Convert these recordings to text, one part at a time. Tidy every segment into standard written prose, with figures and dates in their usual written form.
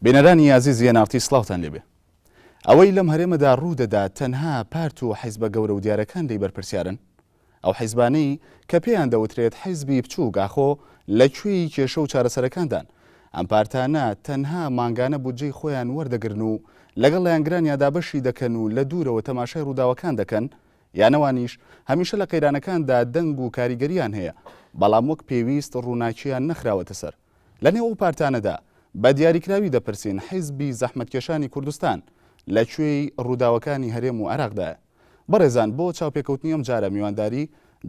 بێنەرانی عزیزیان ئارتی سڵاوتان لێبێ. ئەوەی لەم هەرێمەدا ڕوودەدا تەنها پارت و حیزبە گەورە و دیارەکان دەی بەرپرسیارن. ئەو حیزبانەی کە پێیان دەوترێت حیزبی بچوو گاخۆ لەکوێی کێشە و چارەسەرەکاندان. ئەم پارتانە تەنها مانگانە بودجەی خۆیان وەردەگرن و لەگەڵ لایەنگرانیادا بەشی دەکەن و لە دوورەوە تەماشای ڕووداوەکان دەکەن، یانەوانیش هەمیشە لە قەیرانەکاندا دەنگ و کاریگەریان هەیە، بەڵام وەک پێویست ڕووناکییان نەخراوەتە سەر. لەنێو ئەو پارتانەدا بە دیاریکراوی دەپرسین حیزبی زەحمەتکێشانی کوردستان لەکوێی ڕووداوەکانی هەرێم و عێراقدایە. بەڕێزان بۆ چاوپێکەوتنی ئەم جارە میوانداری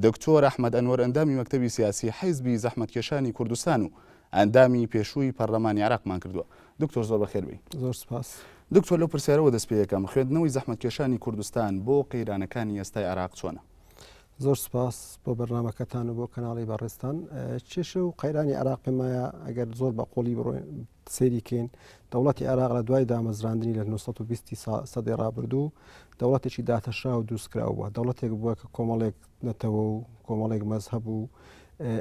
دکتۆر ئەحمەد ئەنوەر ئەندامی مەکتەبی سیاسی حیزبی زەحمەتکێشانی کوردستان و ئەندامی پێشووی پەرلەمانی عێراقمان کردووە. دکتۆر زۆر بەخێر بێی. زۆر سپاس. دکتۆر لەو پرسیارەوە دەست پێ یەکەم، خوێندنەوەی زەحمەتکێشانی کوردستان بۆ قەیرانەکانی ئێستای عێراق چۆنە؟ زۆر سپاس بۆ بەرنامەکەتان و بۆ کەناڵی بەڕێستان. کێشە و قەیرانی عێراق پێمایە ئەگەر زۆر بە قۆڵی بڕۆین سێری کەین، دەوڵەتی عێراق لە دوای دامەزراندنی لە 1920 سەدەی ڕابردوو دەوڵەتێکی داتەشا و دروستکراوە. دەوڵەتێک بووە کە کۆمەڵێک نەتەوە و کۆمەڵێک مەزهەب و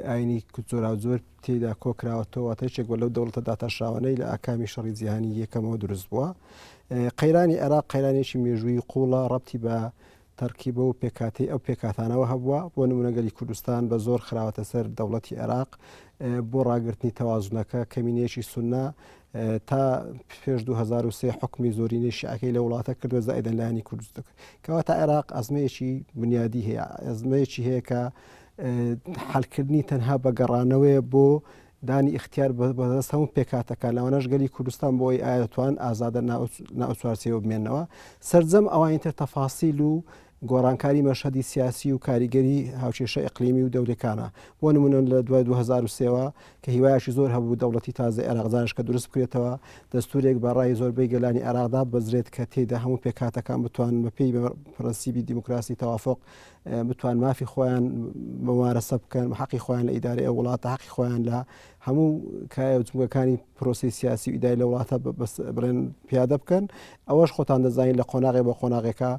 ئاینی زۆرا زۆر تێدا کۆکراوەتەوە هیچێک بۆ لەو دەوڵەتە داتەشاوانەی لە ئاکامی شەڕی جیهانی یەکەمەوە دروست بووە. قەیرانی عێراق قەیرانێکی مێژووی قوڵە ڕەبتی بە تەرکیبە و پێکاتی ئەو پێکاتانەوە هەبووە. بۆ نمونەگەلی کوردستان بە زۆر خراوەتە سەر دەوڵەتی عێراق بۆ ڕاگررتنی تەوازونەکە کەمینێکی سوننا تا پێش 2003 حکمی زۆرینەی شیعەکەی لە وڵاتە کردووە زائیدەن لایەنی کوردستان. کەواتە عێراق ئەزمەیەکی بنیادی هەیە، ئەزمەیەکی هەیە کە حەلکردنی تەنها بە گەڕانەوەیە بۆ دانی اختیار بەدەست هەموو پێکاتەکان لەوانەش گەلی کوردستان بۆی ئایا دەتوان ئازادە ناوچوارچەوە بمێنەوە. سەرجەم ئەوانتر تەفاسیل و گۆڕانکاری مەشهدی سیاسی و کاریگەری هاوچێشە ئیقلیمی و دەولەکانە. بۆ نمونە لە دوای 2003ەوە کە هیوایەکی زۆر هەبوو دەوڵەتی تازە عێراقزانش کە دروست بکرێتەوە، دەستورێک بە ڕای زۆربەی گەلانی عێراقدا بەزرێت کە تێدا هەموو پێکاتەکان بتوان بەپێی پرەنسیبی دیموکراسی تەوافق بتوان مافی خۆیان ممارەسە بکەن، حەقی خۆیان لە ئیدارەی ئەو وڵاتە، حەقی خۆیان لە هەموو کایەوتمەکانی پرۆسی سیاسی و ئیداری لە وڵاتە بڕێن پیادە بکەن. ئەوەش خۆتان دەزانین لە قۆناغێ بە قۆناغێکە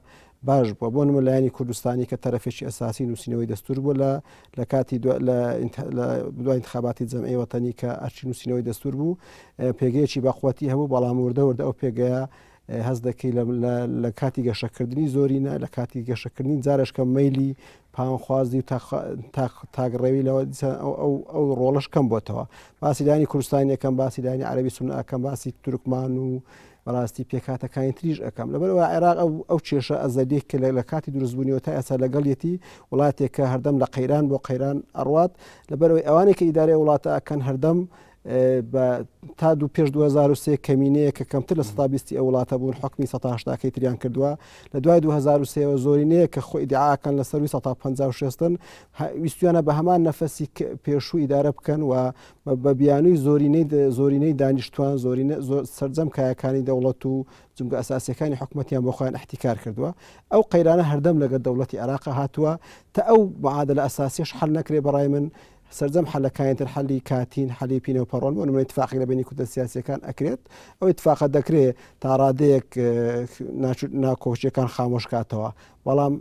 باش بووە. بۆ نمونە لایەنی کوردستانی کە تەرەفێکی ئەساسی نووسینەوەی دەستور بوو لە کاتی دوای انتخاباتی جەمعی وەتەنی کە ئەرچی نووسینەوەی دەستور بوو، پێگەیەکی بەقوەتی هەبوو، بەڵام وردە ئەو پێگەیە هەست دەکەی لە کاتی گەشەکردنی زۆرینە، لە کاتی گەشەکردنی جارش کە مەیلی پاوەخوازی و تاگڕێوی لەوە ئەو ڕۆڵەش کەم بۆتەوە. باسی لایەنی کوردستانی یەکەم، باسی لایەنی عەرەبی سوننا ئەکەم، باسی تورکمان و بەڕاستی پێکاتەکانی تریش ئەەکەم. لەبەرەوە عێراق ئەو کێشە ئەزەدێک کە لە کاتی دروستبوونیەوە تا ئێستا لەگەڵیەتی وڵاتێک کە هەردەم لە قەیران بۆ قەیران ئەڕوات، لەبەرەوەی ئەوانێک کە ئیدارەی وڵاتە ئەکەن هەردەم تا پێش 2003 کەمینەیە کە کەمتر لە 120 ئەو وڵاتە بوون، حکمی 180 تریان کردووە. لە دوای 2003 زۆرینەیە کە خۆی ئیدعاکەن لە سەر 156 ویستویانە بە هەمان نەفەسی پێشوو ئیدارە بکەن و بە بیانووی زۆرینەی دانیشتوان سەرجەم کایەکانی دەوڵەت و جمگە ئەساسیەکانی حکومەتیان بۆ خۆیان احتیکار کردووە. ئەو قەیرانە هەردەم لەگەڵ دەوڵەتی عێراق هاتووە تا ئەو معادلە ئەساسیش حەل نەکرێ. بەڕای من سەرجەم حەلەکانیتر حەلی کاتین، حەلی پینەوە پەڕۆن بۆ نمونە اتفاقی لە بینی کوردە سیاسیەکان ئەکرێت. ئەو اتفاقە دەکرێت تا ڕادەیەک ناکۆچیەکان خامۆش کاتەوە، بەڵام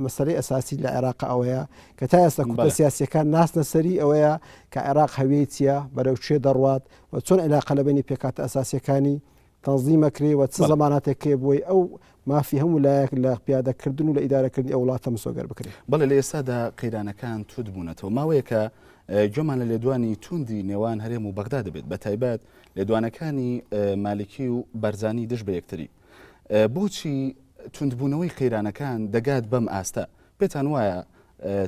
مەسەلەی ئەساسی لە عێراق ئەوەیە کە تا ئێستا کوردە سیاسیەکان ناستنە سەری ئەوەیە کە عێراق هەویەی چییە، بەرەو چێ دەڕوات و چۆن عێلاقە لە بینی پێکاتە ئەساسیەکانی تەنزیمەکرێ و چ زەماناتێکێ بۆی ئەو مافی هەموو لایەک لە پیادەکردن و لە ئیدارەکردنی ئەو وڵاتە مسۆگەر بکرێت. بەڵێ لە ئێستادا قەیرانەکان توند بوونەتەوە، ماوەیە کە گوێمان لە لێدوانی توندی نێوان هەرێم و بەغدا دەبێت، بە تایبەت لێدوانەکانی مالکی و بەرزانی دژ بە یەکتری. بۆچی توندبوونەوەی قەیرانەکان دەگات بەم ئاستە؟ پێتان وایە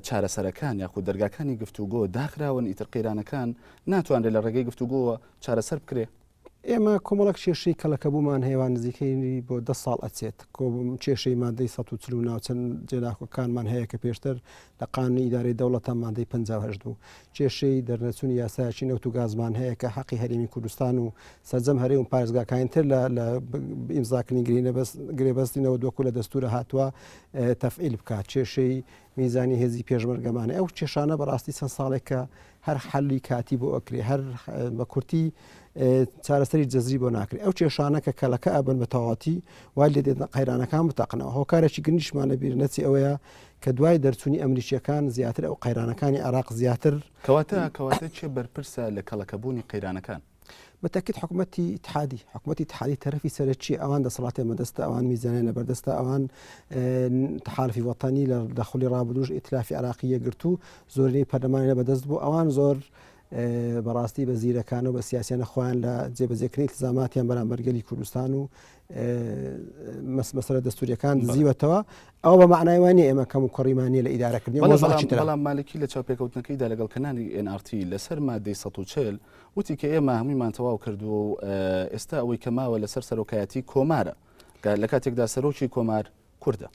چارەسەرەکان یاخود دەرگاکانی گفتوگۆ داخراون ئیتر قەیرانەکان ناتوانرێت لە ڕێگەی گفتوگۆوە چارەسەر بکرێ؟ ئێمە کۆمەڵک کێشەی کەلەکە بوومان هەیەوان نزیکەی بۆ 10 ساڵ ئەچێت. کێشەی مادەی 140 ناوچەند جێلاکەکانمان هەیە کە پێشتر لە قانونی ئیدارەی دەوڵەتە مادەی 58 بوو. کێشەی دەرنەچوونی یاسایەکی نەوت و گازمان هەیە کە حەقی هەرێمی کوردستان و سەرجەم هەرێم و پارێزگاکانتر لە ئیمزاکردنی گرێبەستینەوە دۆکو لە دەستورە هاتووە تەفعیل بکات. کێشەی میزانی هێزی پێشمەرگەمانە. ئەو کێشانە بەڕاستی چەند ساڵێکە هەر حەلی کاتی بۆ ئەکرێ، هەر بە کورتی چارەسەری جەزری بۆ ناکرێت. ئەو کێشانە کە کەلەکە ئەبن بە تەواتی وای لێ دێتە قەیرانەکان بتەقنەوە. هۆکارێکی گرنگیشمانە بیر نەچی ئەوەیە کە دوای دەرچوونی ئەمریکیەکان زیاتر ئەو قەیرانەکانی عێراق زیاتر کەواتە چێ بەرپرسە لە کەڵەکەبوونی قەیرانەکان؟ بەتەکیت حکوومەتی اتحادی تەرەفی سەرچی ئەوان دەسەڵاتی مەدەستە ئەوان میزانیان لەبەردەستە ئەوان تحالفی وەتانی لە دەخلی ڕابردوش ئیتلافی عراقی یەکگرت و زۆرینەی پەرلەمانی لەبەردەست بوو ئەوان زۆر بەڕاستی بە زیرەکان و بە سیاسیانە خۆیان لە جێبەجێکردنی التزاماتیان بەرامبەر کوردستان و مەسەلە دەستوریەکان زیوەتەوە ئەو بە معنای وانە ئێمە کەم و کۆڕیمانیە لە ئیدارەکردنی بەڵام مالکی لە چاوپێکەوتنەکەیدا لەگەڵ کەنانی NRT لەسەر مادەی 140 وتی کە ئێمە هەموویمان تەواو کردو و ئێستا ئەوەی کەماوە لەسەر سەرۆکایەتی کۆمارە لە کاتێکدا سەرۆکی کۆمار کوردە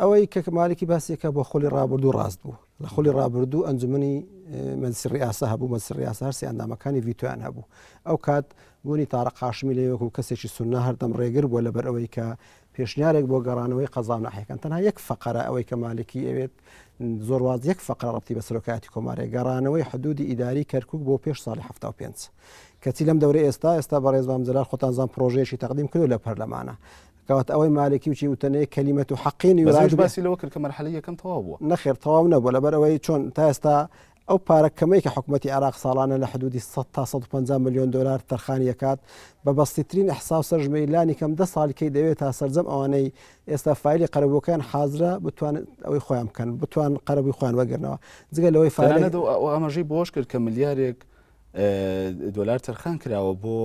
ئەوەی کە مالکی باسیەکە بۆ خۆلی ڕابردوو ڕاست بوو لە خۆلی ڕابردوو ئەنجومنی مەجلیسی ڕیاسە هەبوو مەجلیسی ڕیاسە هەر سێ ئەندامەکانی ڤیتۆیان هەبوو ئەو کات بوونی تارق هاشمی لە وەکو کەسێکی سوننا هەردەم ڕێگر بووە لەبەر ئەوەی کە پێشنیارێک بۆ گەڕانەوەی قەزا ناحیەکان تەنها یەک فەقەرە ئەوەی کە مالکی ئەوێت زۆر واز یەک فەقەرە ڕەبتی بە سەرۆکایەتی کۆمارێک گەڕانەوەی حدودی ئیداری کەرکووک بۆ پێش ساڵی 75 کەچی لەم دەورەی ئێستا بەڕێزبام جەلال خۆتانزان پرۆژەیەکی تەقدیم کردو لە پەرلەمانە کەوات ئەوەی مالکی وچی وتەنەیە کەلیمەت و حەقین باسی لەوە کرد کە مەرحەلەی یەکەم تەواو بووە نەخێر تەواو نەبووە لەبەر ئەوەی چۆن تا ئێستا ئەو پارەکەمەی کە حکوومەتی عراق ساڵانە لە حدودی 100 تا 150 ملیۆن دلار تەرخانی ئەکات بە بەستیترین ئەحساب سەرژمەیلانی کەم 10 ساڵکەی دەوێت تا سەرجەم ئەوانەی ئێستا فایلی قەرەبووەکان حازرە بتوانن ئەوەی خۆیان بکەن بتوان قەرەبووی خۆیان وەگرنەوە جگە لەوەی فایل ئەمەژەی بۆش کرد کە ملیارێک دلار تەرخان کراوە بۆ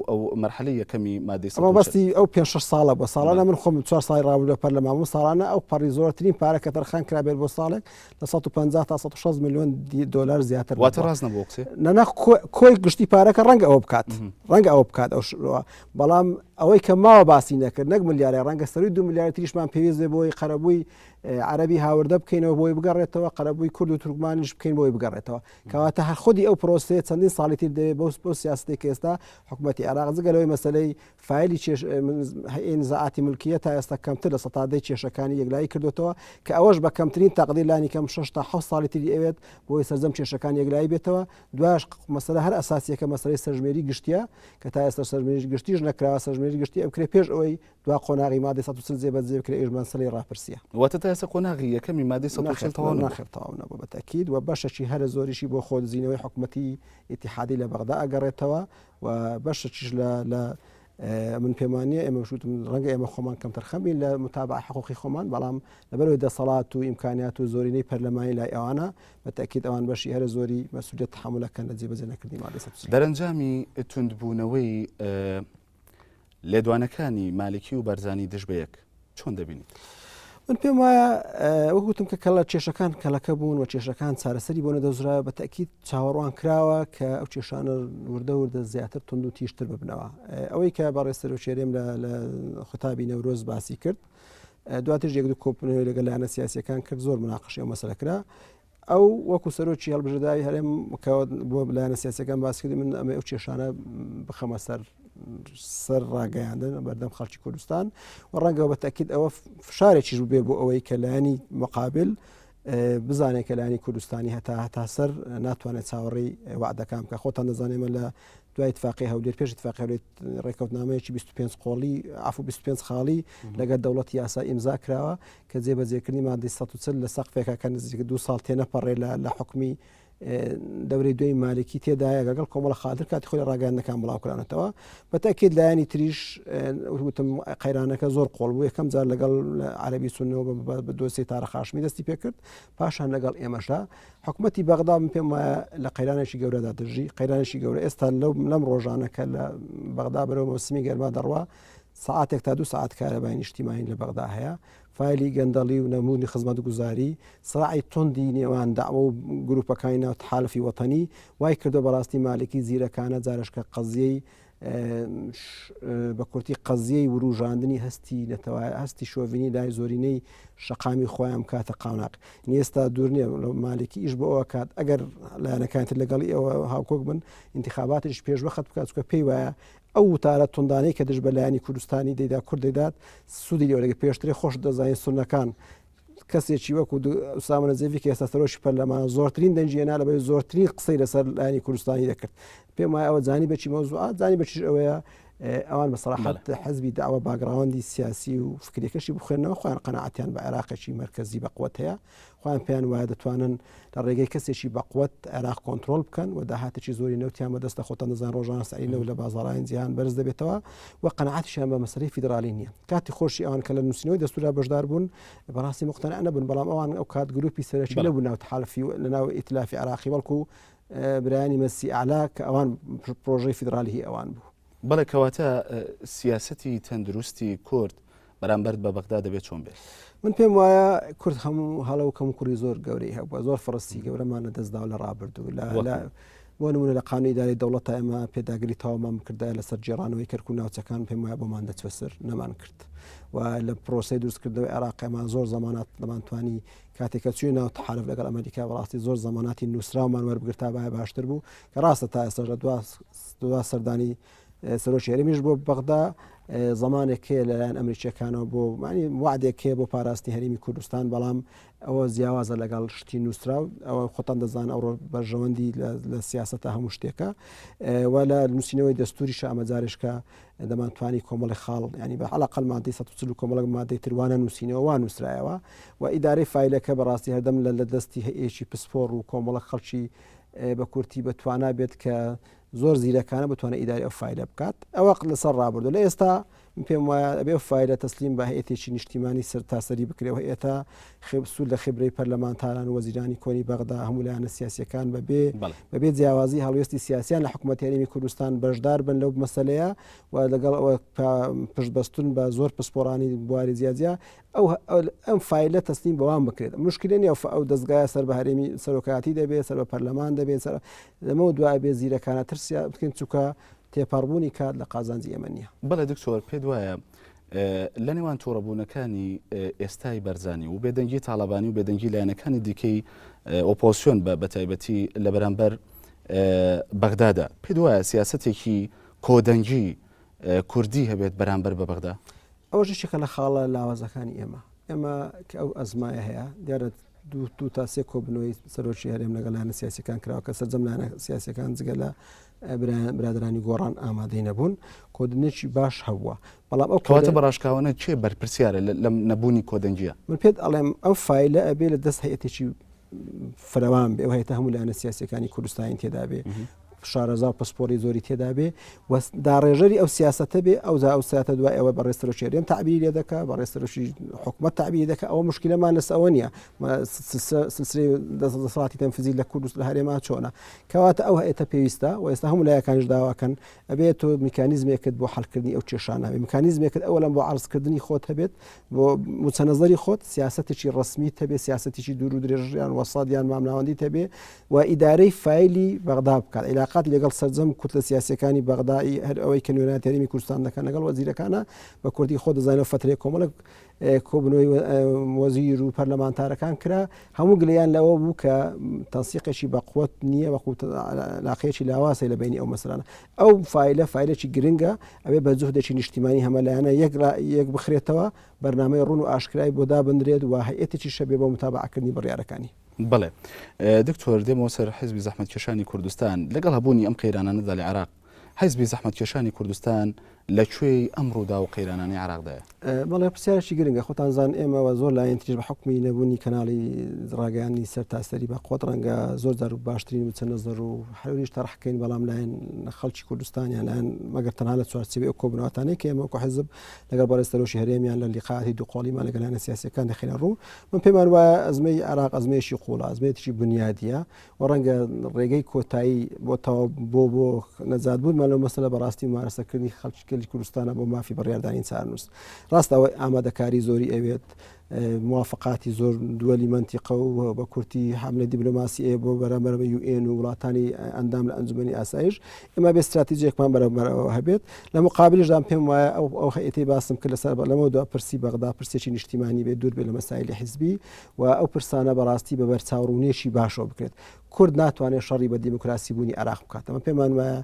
ئەو مەرحەلەی یەکەمی مادەی ئەمە بەستی ئەو 5 ساڵە بە ساڵانە من خۆم 4 ساڵی ڕابردووە پەرلەمان ساڵانە ئەو پەڕی زۆرترین پارە کە تەرخان کرابێت بۆ ساڵێک لە 150 تا 160 ملیۆن دلار زیاتر واتە ڕاست نەبوو قسێ نەنا کۆی گشتی پارەکە ڕەنگە ئەوە بکات ئەو بەڵام ئەوەی کە ماوە باسی نەکرد نەک ملیارە ڕەنگە سەروی 2 ملیار تریشمان پێویست بۆی قەرەبووی عربی هاوردە بکەینەوە بۆی بگەڕێتەوە قەرەبووی کورد و تورکمانیش بکەین بۆی بگەڕێتەوە کەواتە هەر خودی ئەو پرۆسەیە چەندین ساڵی تر دەوێت بۆ سیاستێک ئێستا حکوومەتی عراق جگەلەوەی مەسەلەی فایلی نزاعاتی ملکیە تا ئێستا کەمتر لە سەتادەی کێشەکانی یەکلایی کردوتەوە کە ئەوەش بە کەمترین تەقدیر لانی کەم 6 تا 7 ساڵی تری ئەوێت بۆی سەرجەم کێشەکان یەکلایی بێتەوە دوایش مەسەلە هەر ئەساسیەکە مەسەلەی سەرژمێری گشتیە کە تا ئێستا سەرژمێری گشتیش نەکراوە سەرژمێری گشتی ئەوکرێ پێش ئەوەی دوا قۆناغی مادەی 140 جێبەجێ بکرێ ئێژمان سەلی ڕاپرسیە واتە تا ئێستا قۆناغی یەکەمی مادەی 140 تەواو نەبوو بەتەکید و بەشەکی هەرە زۆریشی بۆ خۆدزینەوەی حکوومەتی ئیتیحادی لە بەغدا ئەگەڕێتەوە و بەشەکیش لە من پێمانە ئێمە شوتم ڕەنگە ئێمە خۆمان کەم تەرخەمی لە متابع حقوقی خۆمان بەڵام لەبەرەوەی دەسەڵات و ئیمکانیات و زۆرینەی پەرلەمانی لای ئەوانە بەتەکید ئەوان بەشی هەرە زۆری مەسئولیت تحملەکەن لە جێبەجێ نەکردنی مادەی 140 دەرەنجامی توندبوونەوەی لێدوانەکانی مالکی و بەرزانی دژبەیەک چۆن دەبینیت؟ من پێم وایە وەگوتم کە کەڵە کێشەکان کەلەکە بوون و کێشەکان چارەسەری بۆ نەدەوزرا بە تەکید چاوەڕوان کراوە کە ئەو کێشانە وردە زیاتر تند و تیشتر ببنەوە ئەوەی کە بەڕێستەر و شێرێم لە خۆتابی نەورۆز باسی کرد دواتر یەک دوو کۆپنەوەی لەگەڵ لایەنە سیاسیەکان کرد زۆر مناقەشی ئەو مەسەلە کرا ئەو وەکو سەرۆکی هەڵبژێرداوی هەرێم بۆ لایەنە سیاسیەکان باس کردی من ئەمە ئەو کێشانە بخەمە سەر ڕاگەیاندن بەردەم خەڵکی کوردستان و ڕەنگەوە بە تەکید ئەوە فشارێکیش بێ بۆ ئەوەی کە لایەنی مقابل بزانێت کە لایەنی کوردستانی هەتا سەر ناتوانێت چاوەڕێی وعدەکان بکە خۆتان دەزانێمە لە دوای اتفاقی هەولێر پێش اتفاقی هەولێر ڕێکەوتنامەیەکی 25 قۆڵی عفو 25 خاڵی لەگەڵ دەوڵەتی یاسا ئیمزا کراوە کە جێبەجێکردنی مادەی 140 لە سەقفێکە کە نزیک 2 ساڵ تێنەپەڕێ لە حکومی دەورەی دوای مالکی تێدایە لەگەڵ کۆمەڵە خادر کاتی خۆی ڕاگەیاندنەکان بڵاوکرانێتەوە بە تەکید لایەنی تریش وتم قەیرانەکە زۆر قۆڵ بوو یەکەم جار لەگەڵ عەرەبی سوننەوە بە دۆسیی تارق هاشمی دەستی پێکرد پاشان لەگەڵ ئێمەشدا حکوومەتی بەغدا من پێم وایە لە قەیرانێکی گەورەدا دژی قەیرانێکی گەورە ئێستا لەم ڕۆژانە کە لە بەغدا بەرەو مەوسمی گەرما دەڕوا ساعاتێک تا 2 ساعت کارەبای نیشتیمانی لە بەغدا هەیە فایلی گەندەڵی و نەمونی خزمەت گوزاری سڕعی تۆندی نێوان داوە و گروپەکانی ناو تحالفی وەتەنی وای کردو بەڕاستی مالکی زیرەکانە جارشکە قەزیەی بە کورتی قەزیەی وروژاندنی هەستی شۆڤینی لای زۆرینەی شەقامی خۆیان کاتە قاوناق ئێستا دوور نییە مالکی ئیش بۆ ئەوە کات ئەگەر لایەنەکانتر لەگەڵی ئەوە هاوکۆک بن انتخاباتش پێش وەخت بکات چکە پێی وایە ئەو وتارە توندانەی کە دژ بە لایەنی کوردستانی دەیدا کورد دەیدات سوودی لێوەرەگە پێشترێ خۆش دەزانین سونەکان کەسێکی وەکو ئوسامە نەجەفی کە ئێستا سەرۆکی پەرلەمانە زۆرترین دەنجێنا لەبەر زۆرترین قسەی لەسەر لایەنی کوردستانی دەکرد پێم وایە ئەوە زانی بەچی مەوزوعات زانی بەچیش ئەوەیە ئەوان بەسەراحەت حزبی داوا باگراوەندی سیاسی و فکرێکەشی بخوێنەوە خۆیان قەناعەتیان بە عێراقێکی مرکزی بەقوت هەیە خۆیان پێیان وایە دەتوانن لە ڕێگەی کەسێکی بەقوت عێراق کۆنتترۆل بکەن و داهاتێکی زۆری نەوتیان بەدەستە خۆتان دەزان ڕۆژان سعینە و لە بازاڕایان جیهان بەرز دەبێتەوە و قەناعەتیشیان بە مەسەلەی فیدرالی نییە کاتی خۆشی ئەوان کە لە نووسینەوەی دەستورا بەشدار بوون بەڕاستی مقتەنع نەبوون بەڵام ئەوان ئەو کات گروپی سەرەکی نەبوو ناو تحالفی لە ناو ئیتلافی عراقی بەڵکو برایانی مەسی ئاعلا کە ئەوان پرۆژەی فیدرالی هی ئەوان بوو. بەڵێ کەواتە سیاسەتی تەندروستی کورد بەرامبەر بە بەغدا دەبێت چۆن بێت؟ من پێم وایە کورد هەموو هەڵە و کەم کوڕی زۆر گەورەی هەبووە زۆر فڕستی گەورەمانە دەستداوە لە ڕابردوو بۆ نمونە لە قانونی ئیداری دەوڵەتە ئێمە پێداگری تاوامان کردای لەسەر جێڕانەوەی کەرکوو ناوچەکان پێم وایە بۆمان دەچوەسەر نەمان کرد و لە پرۆسی دروستکردنەوەی عێراقیمان زۆر زەمانات دەمانتوانی کاتێکە چووی ناو تحالف لەگەڵ ئەمریکا بەڕاستی زۆر زەماناتی نووسراومان وەربگرتا بایە باشتر بوو کە ڕاستە تا ئێستا لە دوا سەردانی سەرۆکی هەرێمیش بۆ بەغدا زمانێک هەیە لەلایەن ئەمریکیەکانەوە بۆ معنی وعدێک هەیە بۆ پاراستنی هەرێمی کوردستان بەڵام ئەوە زیاوازە لەگەڵ شتی نووسرا و ئەوە خۆتان دەزان ئەوڕۆ بەرژەوەندی لە سیاسەتە هەموو شتێکە و لە نووسینەوەی دەستوریش ئامەجارشکە دەمانتوانی کۆمەڵی خاڵ ینی بە عەلاقەل مادەی 140 کۆمەڵک مادەی تروانە نووسینەوە وان نووسرایەوە و ئیدارەی فایلەکە بەڕاستی هەردەم لە دەستی هەیەکی پسپۆڕ و کۆمەڵە خەڵکی بە کورتی بەتوانە بێت کە زۆر زیرەکانە بتوانێت ئیداری ئەو فایلە بکات ئەوە لەسەر ڕابردوو لە ئێستا پێم وایە ئەبێ فایلە تەسلیم بە هەیەتێکی نیشتیمانی سەر تاسەری بکرێەوە ئێتا سوود لە خبرەی پەرلەمانتاران و وەزیرانی کۆنی بەغدا هەموو لایەنە سیاسیەکان بەبێ جیاوازی هەڵوێستی سیاسیان لە حکوومەتی هەرێمی کوردستان بەشدار بن لەو مەسەلەیە و لەگەڵ ئەوە پشتبەستون بە زۆر پسپۆڕانی بواری زیادیا ئەم فایلە تەسلیم بەوان بکرێت مشکلێن ئەو دەستگایە سەر بە هەرێمی سەرۆکاتی دەبێت سەر بە پەرلەمان دەبێت لەمە دوای بێ زیرەکانە ترسیا بکەین چووکە تێپەڕبوونی کات لە قازانجی ئێمە نییە. بەڵێ دکتۆر پێت وایە لە نێوان تۆڕەبوونەکانی ئێستای بەرزانی و بێدەنگی تاڵەبانی و بێدەنگی لایەنەکانی دیکەی ئۆپۆسیۆن بە تایبەتی لە بەرامبەر بەغدادا پێت وایە سیاسەتێکی کۆدەنگی کوردی هەبێت بەرامبەر بە بەغدا؟ ئەوەش شێکە لە خاڵە لاوازەکانی ئێمە کە ئەو ئەزمایە هەیە دیارە دوو تا سێ کۆبنەوەی سەرۆکی هەرێم لەگەڵ لایەنە سیاسیەکان کراوە کە سەرجەم لایەنە سیاسیەکان جگە لە برادرانی گۆڕان ئامادەی نەبوون کۆدنێکی باش هەبووە بەڵام ئەو کەواتە بەڕاشکاوانە چێ بەرپرسیارە لە نەبوونی کۆدەنگیە؟ من پێت ئەڵێم ئەو فایلە ئەبێ لە دەست هەیەتێکی فراوان بێ ئەو هەیەتە هەموو لایەنە سیاسیەکانی کوردستانی تێدا بێ شارەزا و پسپۆری زۆری تێدا بێ و داڕێژەری ئەو سیاسەتە بێ ئەو سیاسەتە دوای ئەوە بە ڕێستەرۆکی هەرێم تعبیری لێ دەکات بە ڕێستەرۆکی حکوومەت تعبیری دەکات ئەوە مشکلەمان لەس ئەوە نییە سلسلەی دەسەڵاتی تەنفیزی لە کوردستان لە هەرێما چۆنە کەواتە ئەو هەیەتە پێویستە و ئێستا هەموو لایەکانیش داواکەن ئەبێت تۆ میکانیزمێکت بۆ حەڵکردنی ئەو کێشانە بێ میکانیزمێکت ئەوەلەم بۆ عەرزکردنی خۆت هەبێت بۆ متەنەزەری خۆت سیاسەتێکی ڕسمی هەبێت سیاسەتێکی دوور و درێژیان وەسادیان مامناوەندی هەبێ و ئیدارەی فایلی بەغدا بکات علاقاتی لەگەڵ سەرجەم کوتلە سیاسیەکانی بەغدایی هەر ئەوەی کە نوێنەری هەرێمی کوردستان دەکەن لەگەڵ وەزیرەکانە بە کوردی خۆ دەزانێت فترەیە کۆمەڵک کۆبنەوەی وەزیر و پەرلەمانتارەکان کرا هەموو گلیان لەوە بوو کە تەنسیقێکی بەقوت نییە وەکو علاقەیەکی لاواسەی لە بینی ئەو مەسەلانە ئەو فایلێکی گرنگە ئەبێ بە جوهدێکی نیشتیمانی هەمەلایەنە یەک بخرێتەوە بەرنامەی ڕوون و ئاشکرای بۆ دابدرێت و هەیەتێکی شەبێ بۆ متابعەکردنی بڕیارەکانی. بەڵێ دکتۆر دێمەوە سەر حیزبی زەحمەتکێشانی کوردستان لەگەڵ هەبوونی ئەم قەیرانانەدا لە عێراق حیزبی زەحمەتکێشانی کوردستان لەکوێی ئەمڕۆدا و قەیرانانی عێراقدایە؟ بەڵێ پرسیارێکی گرنگە خۆتان زان ئێمەوە زۆر لایەن تریش بە حکمی نەبوونی کەناڵی ڕاگەیانی سەر تاسەری بە قۆت ڕەنگە زۆر جار باشترین چەنەزەر و هەرویش تەڕحکەین بەڵام لایەن خەڵکی کوردستانیان لایەن مەگەر تەنها لە چوارچێوەی ئەو کۆبنەوەتانەی کە ئێمە وەکو حیزب لەگەڵ بەڕێستەرۆشی هەرێمیان لە لیقاتی دووقۆڵیمان لەگەڵ لایەنە سیاسیەکان دەخینە ڕوو من پێمان وایە ئەزمەی عێراق ئەزمەیەکی قوڵە ئەزمەیەکی بنیادیە و ڕەنگە ڕێگەی کۆتایی بۆ نەجاتبوونمان لەو مەسەلە بەڕاستی مارەسەکردنی خەڵکی کوردستانە بۆ مافی بڕیاردانی چارنووس ڕاستە ئەوەی ئامادەکاری زۆری ئەوێت موافقاتی زۆر دووەلی منتیقە و بە کورتی حملە دیبلۆماسی بۆ بەرامبەر UN و وڵاتانی ئەندام لە ئەنجومەنی ئاسایش ئێمە بێ استراتیژیەکمان بەرەبەرەوە هەبێت لە مقابلیشدان پێم وایە ئەو هەیەتی باسم کرد لەسەر لەمە دو پرسی بەغدا پرسێکی نیشتیمانی بێت دوور بێت لە مەسایلی حیزبی و ئەو پرسانە بەڕاستی بە بەرچاوڕوونێشی باشەوە بکرێت کورد ناتوانێت شەڕی بە دیموکراسی بوونی عێراق بکات ئەمە پێمان وایە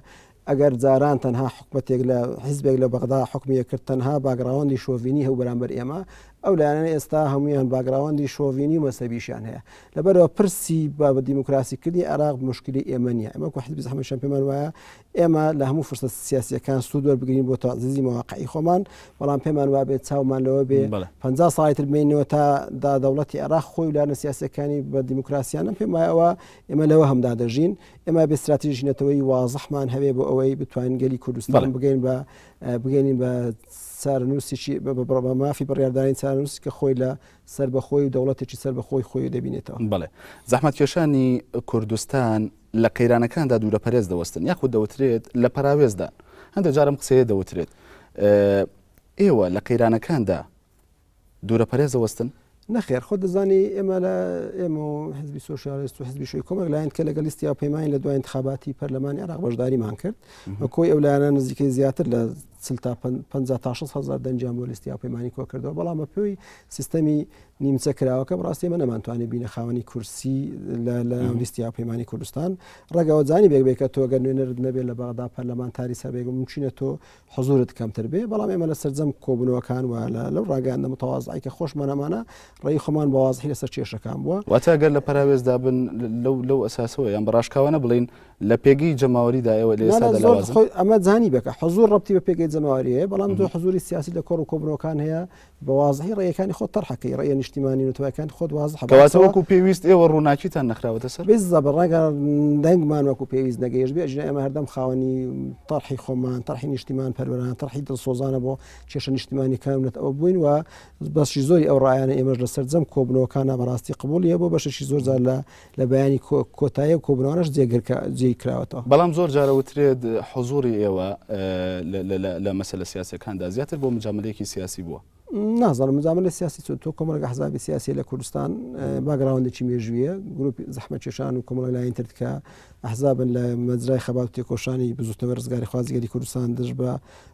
ئەگەر جاران تەنها حکومەتێک لە حیزبێک لە بەغدا حکمیە کرد تەنها باگراوەندی شۆڤینی هەو بەرامبەر ئێمە ئەو لایەنە ئێستا هەمویان باگراوەندی شۆڤینی و مەسەبیشیان هەیە لەبەرەوە پرسی بە دیموکراسیکردنی عێراق مشکلی ئێمە نییە ئەمە حزبی زەحمەتیان پێمان وایە ئێمە لە هەموو فرصە سیاسیەکان سوود وەربگرین بۆ تعزیزی مەواقعی خۆمان بەڵام پێمان وابێت چاومان لەوە بێ 50 ساڵی تر بمێنەوە تا دەوڵەتی عێراق خۆی لایەنە سیاسیەکانی بە دیموکراسیانە پێم وایەوە ئێمە لەوە هەمدا دەژین ئێمە بێ استراتیژیەتەوەی وازەحمان هەبێ بۆ ئەوەی بتوانین گەلی کوردستان بگەین بە چارەنووسێکی بە مافی بڕیاردانی چارەنووسی کە خۆی لە سەربەخۆی و دەوڵەتێکی سەربەخۆی خۆی دەبینێتەوە. بەڵێ زەحمەتکێشانی کوردستان لە قەیرانەکاندا دوورە پەرێز دەوەستن یاخود دەوترێت لە پەراوێزدان هەندێک جارم قسەیە دەوترێت ئێوە لە قەیرانەکاندا دوورە پەرێز دەوەستن نەخێر خۆ دەزانی ئێمە لە ئێمە و حزبی سۆشیالیست و حزبی شوی کۆمەک لایەن کە لەگەڵ لیستی هاوپەیمانی لە دوای انتخاباتی پەرلەمانی عێراق بەشداریمان کرد وەکۆی ئەو لایەنە نزیکەی زیاتر لە 50 تا 60 هزار دەنجام بۆ لیستی هاوپەیمانی کۆ کردەوە بەڵام پێوی سیستەمی نیمچە کراوەکە بەڕاستی ئێمە نەمانتوانێت بینە خاوەنی کورسی لە لیستی هاوپەیمانی کوردستان ڕێگەوە زانی بێکە تۆ گەر نوێنەرت نەبێت لە بەغدا پەرلەمانتاری سەربێک ممکنە تۆ حضورت کەمتر بێ بەڵام ئێمە لە سەرجەم کۆبنەوەکان و لەو ڕاگەیاندە متەواضعی کە خۆشمانەمانە ڕێی خۆمان بە واضحی لەسەر کێشەکان بووە واتە گەر لە پەراوێزدا بن لەو ئەساسەوە یان بەڕاشکاوانە بڵین لە پێگەی جەماوەریدا ئێوە لە ئێستا دەلاوازن ئەمە زانی بکە حضور ڕەبتی بە پێگەی جەماوەریەیە بەڵام تۆ حضوری سیاسی لە کۆڕ و کۆبنەوەکان هەیە بە واضحی ڕێیەکانی خۆت تەرحەکەی ڕێیە نیشتیمانی نوتوەکان خۆت واضح کەواتە وەکو پێویست ئێوە ڕووناکیتان نەخراوەتە سەر بێزە بەڕێگە دەنگمان وەکو پێویست نەگەیشت بێ ئەژنە ئێمە هەردەم خاوەنی تەرحی خۆمان تەرحی نیشتیمان پەروەران تەرحی دڵسۆزانە بۆ کێشە نیشتیمانیەکانت ئەوە بووین و بەشی زۆری ئەو ڕایانە ئێمەش لە سەرجەم کۆبنەوەکانە بەڕاستی قبولیە بۆ بەشێکی زۆر جار لە بەیانی کۆتایی و کۆبنەوەش جێی کراوەتەوە بەڵام زۆر جارە وترێت حضوری ئێوە لە مەسەلە سیاسەکاندا زیاتر بۆ مجاملەیەکی سیاسی بووە نازانم مجاملە سیاسی تۆ کۆمەڵگە حزابی سیاسی لە کوردستان باگراوندێکی مێژویە گروپی زەحمەتکێشان و کۆمەڵە لایەنتر کە ئەحزابن لە مەجرای خەبات و تێکۆشانی بزوتنەوە ڕزگاری خوازیگەری کوردستان دژ بە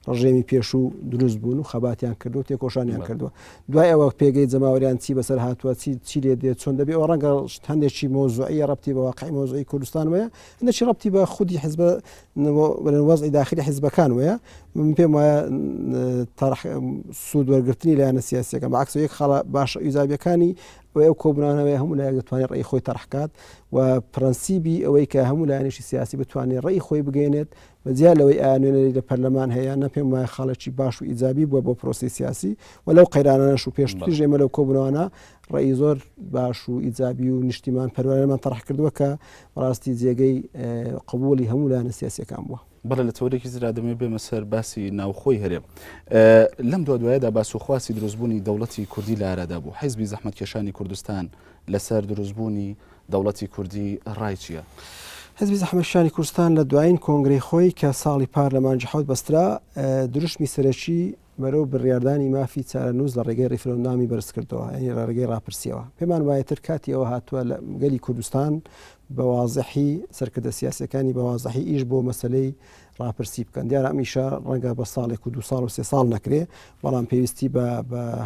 ڕژێمی پێشوو دروست بوون و خەباتیان کردو و تێکۆشانیان کردووە دوای ئەوە پێگەی جەماوەریان چی بەسەر هاتووە چی لێ دێت چۆن دەبێت ئەو ڕەنگە هەندێکی مۆزوعی ڕەبتی بە واقعی مۆزوعی کوردستان وەیە هەندێکی ڕەبتی بە خودی حزب وەزعی داخلی حیزبەکان وەیە من پێم وایە سوود وەرگرتنی لایەنە سیاسیەکان بەعکس یەک خاڵە باش ئیزابیەکانی ئەو کۆبنانەوەی هەموو لایەک دەتوانێت ڕێی خۆی تەرحکات و پرەنسیبی ئەوەی کە هەموو لایەنێکی سیاسی بتوانێت ڕێی خۆی بگەێنێت بەجیا لەوەی ئاوێنەری لە پەرلەمان هەیە نەپێم وایە خاڵێکی باش و ئیجابی بووە بۆ پرۆسی سیاسی و لەو قەیرانانەش و پێشتری ژێمە لەو کۆبنەوەانە ڕێی زۆر باش و ئیجابی و نیشتیمان پەروەرەمان تەرح کردووە کە ڕاستی جێگەی قبولی هەموو لایەنە سیاسیەکان بووە بەڵێ لە تەورێکی زرا دەمێ بێمە سەر باسی ناوخۆی هەرێم لەم دوایەدا باسوخواسی دروستبوونی دەوڵەتی کوردی لە ئارادا بوو حیزبی زەحمەتکێشانی کوردستان لەسەر دروستبوونی دەوڵەتی کوردی ڕای چییە؟ حزبی زەحمەتکێشانی کوردستان لە دوایین کۆنگرەی خۆی کە ساڵی پارلەمانجی حەوت بەسترا دروشمی سەرەکی بەرەو بڕیاردانی مافی چارەنووس لە ڕێگەی ڕیفرەندامی بەرز کردەوە ئەنی لە ڕێگەی ڕاپرسیەوە پێمان وایەتر کاتی ئەوە هاتووە لە گەلی کوردستان بە واضحی سەرکردە سیاسەکانی بە واضحی ئیش بۆ مەسلەی ڕاپرسی بکەن دیارە ئەمیشە ڕەنگە بە ساڵێک و 2 ساڵ و 3 ساڵ نەکرێ بەڵام پێویستی بە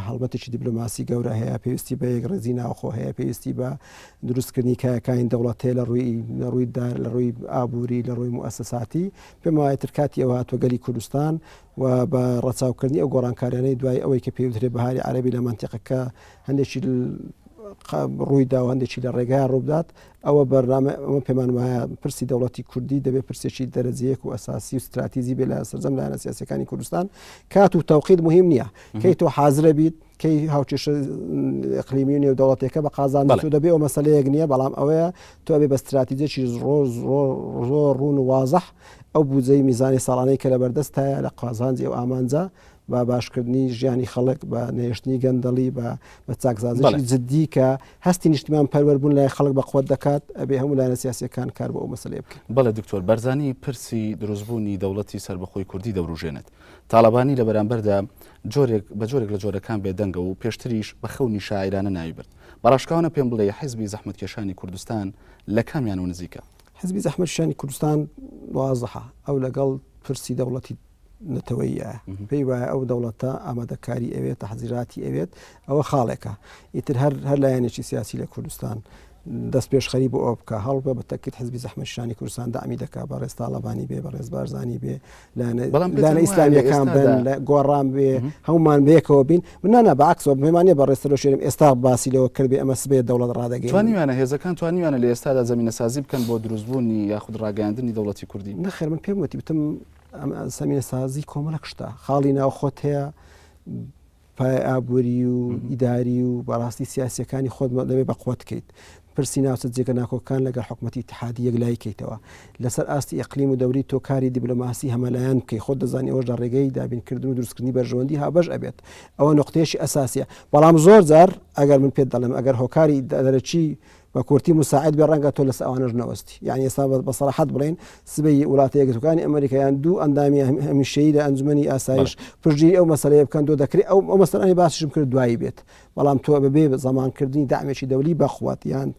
هەڵبەتێکی دیپلۆماسی گەورە هەیە پێویستی بە یەک ڕێزی ناوخۆ هەیە پێویستی بە دروستکردنی کایەکانی دەوڵەت هەیە لە ڕووی ئابووری لە ڕووی موسساتی پێم وایە ترکاتی ئەوە هاتووە گەلی کوردستان و بە ڕەچاوکردنی ئەو گۆڕانکاریانەی دوای ئەوەی کە پێوترێ بەهاری عەرەبی لە مەنتیقەکە هەندێکی ڕوویدا و هەندێکی لە ڕێگای ڕوودات ئەوە بەرنامە ئەمە پێمان وایە پرسی دەوڵەتی کوردی دەبێت پرسێکی دەرەجەیەک و ئەساسی و استراتیزی بێ لە سەرجەم لایەنە سیاسیەکانی کوردستان کات و تەوقیت مهم نییە کەی تۆ حازرە بیت کەی هاوچێشە ئیقلیمی و دەوڵەتێکە بە قازاندن و دەبێت ئەو مەسەلەیەک نییە بەڵام ئەوەیە تۆ بێ بە استراتیجێکی زۆر ڕوون و وازەح ئەو بودجەی میزانی ساڵانەی کە لە بەردەستایە لە قازانجی ئەو ئامانجە بە باشکردنی ژیانی خەڵک بە نێشتنی گەندەڵی بە چاکزازی جددی کە هەستی نیشتیمان پەروەربوون لای خەڵک بە قوت دەکات ئەبێ هەموو لایەنە سیاسیەکان کار بە ئەو مەسەلەیە بکەن. بەڵێ دکتۆر بەرزانی پرسی دروستبوونی دەوڵەتی سربەخۆی کوردی دەوروژێنێت تاالبانی لە بەرامبەردا بە جۆرێک لە جۆرەکان بێدەنگە و پێشتریش بە خەونی شاعرانە ناویبرد بەڕاشکاوانە پێم بڵێ حیزبی زەحمەتکێشانی کوردستان لە کامیان و نزیکە؟ حیزبی زەحمەتکێشانی کوردستان وازەحە ئەو لەگەڵ پرسی دەوڵەتی نەتەوەیە پێی وایە ئەو دەوڵەتە ئامادەکاری ئەوێت تەحزیراتی ئەوێت ئەوە خاڵێکە ئیتر هەر لایەنێکی سیاسی لە کوردستان دەست پێش خەری بۆ ئەو بکە هەڵبە بەتەکیت حزبی زەحمەت کێشانی کوردستان دامی دەکات بە ڕێز تاڵەبانی بێ بە ڕێز بارزانی بێ لانە ئیسلامیەکان بن لە گۆڕان بێ هەمومان بەیەکەوە بین منانە بەعکسەوە پەیمانە بە ڕێستەرۆ شێرم ئێستا باسی لەوە کردبێ ئەمە سبێ دەوڵەت ڕادەگەین توانیوانە هێزەکان توانیوانە لە ئێستادا زەمینەسازی بکەن بۆ دروستبوونی یاخود ڕاگەاندنی دەوڵەتی کوردی نەخێر من پێم وتی بتم زەمینەسازی کۆمەڵک شتە خاڵی ناوخۆت هەیە پای ئابووری و ئیداری و بەڕاستی سیاسیەکانی خۆت دەبێ بە قوت بکەیت پرسی ناوچە جێگە ناکۆکان لەگەڵ حکوومەتی اتحادی یەکلای بکەیتەوە لەسەر ئاستی ئەقلیم و دەوری تۆ کاری دیبلۆماسی هەمەلایەن بکەی خۆت دەزانی ئەوەش لە ڕێگەی دابینکردن و دروستکردنی بەرژەوەندی هابەش ئەبێت ئەوە نقطەیەشی ئەساسیە بەڵام زۆر جار ئەگەر من پێت دەڵێم ئەگەر هۆکاری دەرەچی بە کورتی مساعد بێ ڕەنگە تۆ لەس ئەوانەش نەوەستی یعنی ئێستا بەسەراحەت بڵێن سبەی وڵاتە یەکگرتوەکانی ئەمریکایان دوو ئەندامی هەمیشەیی لە ئەنجومەنی ئاسایش پشتی ئەو مەسەلەیە بکەن دۆ دەکرێت ئەو مەسەلانی باسیشم کرد دوایی بێت بەڵام تۆ بەبێ زەمانکردنی دامێکی دەولی بەخوات یان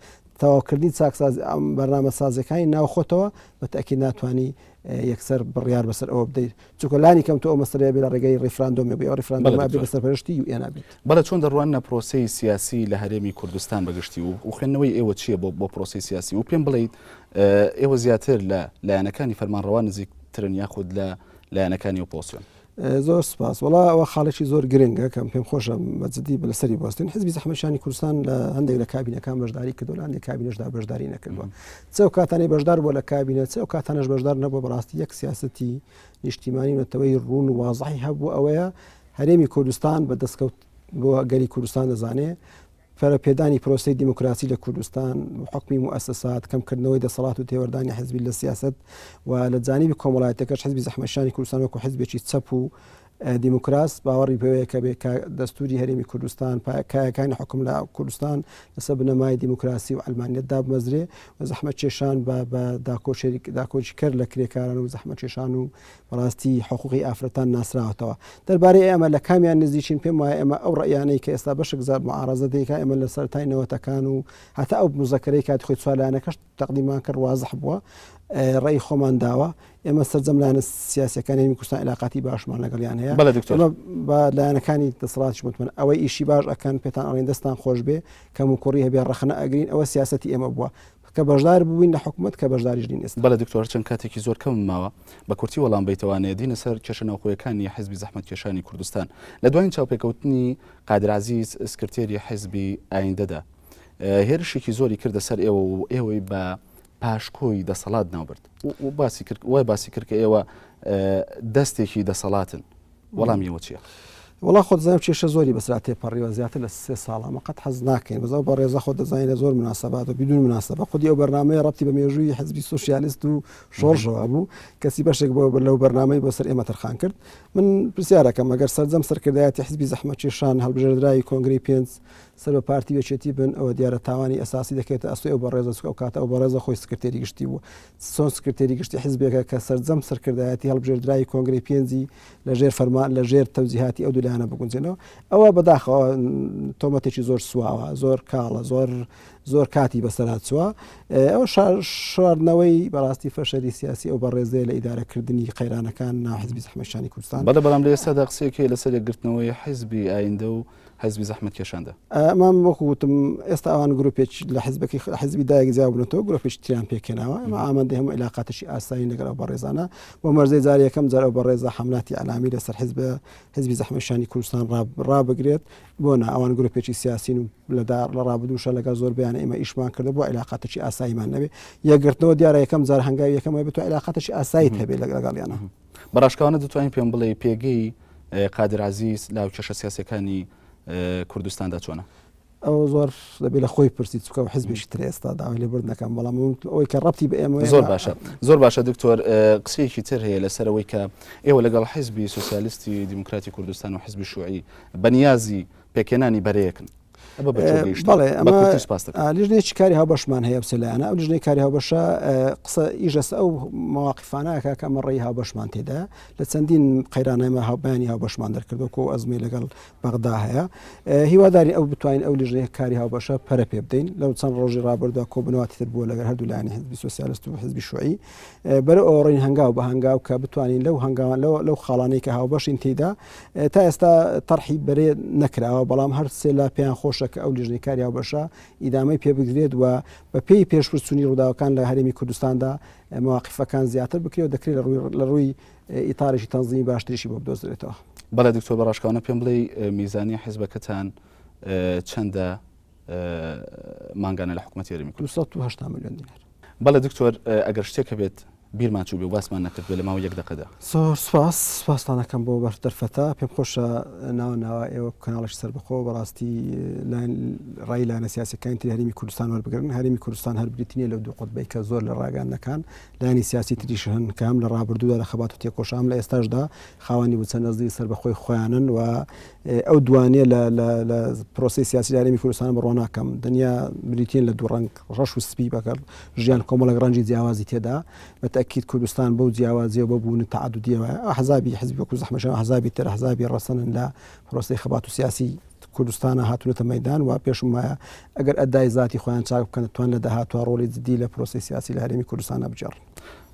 تەواوکردنی چاکساز بەرنامە سازەکانی ناوخۆتەوە بەتەکی ناتوانانی یەکسەر بڕیار بەسەر ئەوە بدەیت چونکە لانی کەم تۆ ئەو مەسەلەیە بێ لە ڕێگەی ڕیفراندۆمی بێ ئەو ڕیفراندۆم بێ بەسەر پەرشتی و ئێنابێت بەڵە چۆن دەڕوانە پرۆسەی سیاسی لە هەرێمی کوردستان بەگشتی و خوێندنەوەی ئێوە چییە بۆ پرۆسی سیاسی و پێم بڵێیت ئێوە زیاتر لە لایەنەکانی فەرمانڕەوا نزیکترن یاخود لە لایەنەکانی ئۆپۆزیسیۆن زۆر سپاس وڵا ئەوە خاڵێکی زۆر گرنگە کەم پێم خۆشە بەجددی لەسەری بستین حزبی زەحمەتشانی کوردستان لە هەندێک لە کابینەکان بەشداری کردو لە هەندێک کابینەشدا بەشداری نەکردووە چەو کاتانی بەشدار بۆ لە کابینە چەو کاتانش بەشدار نەبووە بەڕاستی یەک سیاسەتی نیشتیمانی نەتەوەی ڕوون و وازەحی هەبوو ئەوەیە هەرێمی کوردستان بە دەستکەوت بۆ گەری کوردستان دەزانێ پێدانی پرۆسی دیموکراسی لە کوردستان حکمی مؤسسات کەمکردنەوەی دەسەڵات و تێوەردانی حزبی لە سیاست و لە جانیبی کۆمەڵایەتەکەش حزبی زەحمەتشانی کوردستان وەکو حزبێکی چەپ و دیموکراس باوەڕی پێوەیە کە بێ دەستوری هەرێمی کوردستان کایەکانی حکم لە کوردستان لەسەر بنەمای دیموکراسی و ئەلمانیەتدا بمەزرێ و زەحمەت کێشان بە داکۆچی کرد لە کرێکاران و زەحمەت کێشان و بەڕاستی حقوقی ئافرەتان ناسراوەتەوە دەربارەی ئێمە لە کامیان نزیکین پێم وایە ئێمە ئەو ڕەیانەی کە ئێستا بەشێک زار معارەزە دەیکا ئێمە لە سەرەتای نەوەتەکان و هەتا ئەو مزەکەرەی کاتی خۆی سوالانەکەش تەقدیمان کرد وازح بووە ڕێی خۆمان داوە ئێمە سەرجەم لایەنە سیاسەکانی هەرێمی کوردستان علاقاتی باشمان لەگەڵیان هەیە بە لایەنەکانی دەسەڵاتیش متمەن ئەوەی ئیشی باش ئەکەن پێتان ئەڵێن دەستان خۆش بێ کەم و کوڕی هەبێ ڕەخنە ئەگرین ئەوە سیاسەتی ئێمە بووە کە بەشدار بووین لە حکوومەت کە بەشداریش دین ئێستا بەڵێ دکتۆر چەند کاتێکی زۆر کەم ماوە بە کورتی وەڵام بیتوانێت دینە سەر کێشە ناوخۆیەکانی حزبی زەحمەت کێشانی کوردستان لە دوایین چاوپێکەوتنی قادر عەزیز سکرتێری حزبی ئایندەدا هێرشێکی زۆری کردە سەر ئێوە و ئێوەی بە پاشکۆی دەسەڵات ناوبرد و باسی کرد کە ئێوە دەستێکی دەسەڵاتن وەڵامی ئێوە چییە؟ وڵا خۆت زانم کێشە زۆری بەسرا تێپەڕیوە زیاتر لە 3 ساڵە مەقەت حەز ناکەین بەزەو بە ڕێزە خۆت دەزانین لە زۆر مناسبات و بدون مناسبە خودی ئەو بەرنامەیە ڕەبتی بە مێژووی حزبی سۆشیالیست و شۆڕژەوە بوو کەسی بەشێک بۆ لەو بەرنامەی بۆ سەر ئێمە تەرخان کرد من پرسیارەکەم ئەگەر سەرجەم سەرکردایەتی حزبی زەحمەت کێشان هەڵبژێردرایی کۆنگری 5 سەر بە پارتی بەچێتی بن ئەوە دیارە تاوانی ئەساسی دەکێتە ئەسوی ئەو بەڕێزە ئەو کاتە ئەو بەڕێزە خۆی سکرتێری گشتی بوو چۆن سکرتێری گشتی حزبێکە کە سەرجەم سەرکردایەتی هەڵبژێردرایی کۆنگری 5 لەژێر فەرمان لەژێر تەوزیهاتی ئەو دوولایانە بگونجێنەوە ئەوە بەداخەوە تۆمەتێکی زۆر سواوە زۆر کاڵە زۆر کاتی بەسەرات چووە ئەو شاردنەوەی بەڕاستی فەشەری سیاسی ئەو بەڕێزەیە لە ئیدارەکردنی قەیرانەکان ناو حزبی زەحمەت کێشانی کوردستان بەڵام لە ئێستادا قسەیەکی لەسەر یەکگرتنەوەی حزبی ئایندە و حزبی زەحمەت کێشاندا ئەمان وەکو وتم ئێستا ئەوان گروپێک لە حزبەکەی حزبی دایەک جیاو بنەوە گروپێکی تریان پێکێناوە ئەمە ئامادەی هەموو علاقاتشی ئاسایی لەگەڵ ئەو بەڕێزانە بۆ مەرجەی جار یەکەم جار ئەو بەڕێزە حملاتی ئەلامی لەسەر حزبی زەحمەت کێشانی کوردستان ڕابگرێت بۆ ئەوان گروپێکی سیاسین و لە ڕابردووشە لەگەڵ زۆر بیانە ئێمە ئیشمان کرده بۆ علاقاتشی ئاساییمان نەبێ یەکگرتنەوە دیارە یەکەم جار هەنگاوی یەکەمەوە بتوانێت علاقاتشی ئاسایی هەبێت لەگەڵیانە بەڕاشکاوانە دەتوانین پێم بڵێ پێگەی قادر عەزیز لاو کێشە سیاسەکانی کوردستاندا چۆنە؟ ئەو زۆر دەبێت لە خۆی پرسی چکە و حزبێکی تر ئێستا داوای لێبوردن نەکەم بەڵام ئەوەی کە ڕەبتی بە ئێمە زۆر باشە دکتۆر قسەیەکی تر هەیە لەسەرەوەی کە ئێوە لەگەڵ حزبی سۆسیالیستی دیموکراتی کوردستان و حزبی شوعی بەنیازی پێکێنانی بەرەیەکن لیژنەیەکی کاری هاوبەشمان هەیە بسەلایەنە ئەو لیژنەی کاری هاوبەشە قسە ئیژەسە ئەو مواقفانەکە کە ئەمە ڕێی هاوبەشمان تێدا لە چەندین قەیرانەمە هاوبیانی هاوبەشمان دەرکردو کۆ ئەزمی لەگەڵ بەغدا هەیە هیواداری ئەو بتوانین ئەو لیژنەیە کاری هاوبەشە پەرە پێ بدەین لەو چەند ڕۆژی ڕابردووە کۆبنەوەتی تر بووە لەگەڵ هەردوو لایەنی حزبی سۆسیالیست و حزبی شوعی بەرەو ئەوڕین هەنگاو بە هەنگاو کە بتوانین لەو هەنگاوان لەو خاڵانەی کە هاوبەشین تێدا تا ئێستا تەرحی بەرێ نەکراوە بەڵام هەر سێ لا پێیان خۆش خۆشە کە ئەو لیژنەی کاری هاوبەشە ئیدامەی پێ بگرێت و بە پێی پێشبرچوونی ڕووداوەکان لە هەرێمی کوردستاندا مواقفەکان زیاتر بکرێت و دەکرێت لە ڕووی ئیتارێکی تەنزیمی باشتریشی بۆ بدۆزرێتەوە. بەڵێ دکتۆر بەڕاشکاوانە پێم بڵێ میزانی حیزبەکەتان چەندە مانگانە لە حکوومەتی هەرێمی کوردستان؟ 280 ملیۆن دینار. بەڵێ دکتۆر ئەگەر شتێکە بێت بیرمان چوو بێ و باسمان نەکرد بێ لە ماوەی 1 دقەدا. زۆر سپاستانەکەم بۆ بەردەرفەتە پێم خۆشە ناوە ئێوە کەناڵەشی سەربەخۆ بەڕاستی ڕای لایەنە سیاسیەکانی تری هەرێمی کوردستان وەربگرن. هەرێمی کوردستان هەر بریتینیە لەو دوو قوتبەی کە زۆر لە ڕاگەاندنەکان لایەنی سیاسی تریش هەن کە هەم لە ڕابردوودا لە خەبات و تێکۆشام لە ئێستاشدا خاوەنی بچە نەزدی سەربەخۆی خۆیانن و ئەو دوانێ لە پرۆسی سیاسی لە هەرێمی کوردستان بڕۆ ناکەم دنیا بریتین لە دوو ڕەنگ ڕەش و سپی بەکەر ژیان کۆمەڵێک ڕەنجی جیاوازی تێدا بەتەکید کوردستان بەو جیاوازیەوە بەبوون تعددیەوە حزابی حزبی وەکو زەحمەشە حزابی تر حزابی ڕەسەنن لە پرۆسی خەبات و سیاسی کوردستانە هاتوونەتە مەیدان و پێشم وایە ئەگەر ئەدای ذاتی خۆیان چاک بکەن توان لە داهاتوە ڕۆڵی جدی لە پرۆسی سیاسی لە هەرێمی کوردستانە بجێڕن.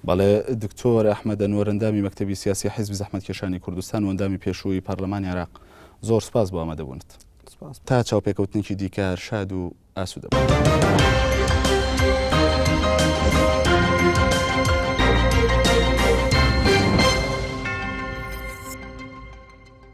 بەڵێ دکتۆر ئەحمەد ئەنوەر ئەندامی مەکتەبی سیاسی حیزبی زەحمەتکێشانی کوردستان و ئەندامی پێشووی پەرلەمانی عێراق زۆر سپاس بۆ ئامادەبوونت. تا چاوپێکەوتنێکی دیکار شاد و ئاسوودە.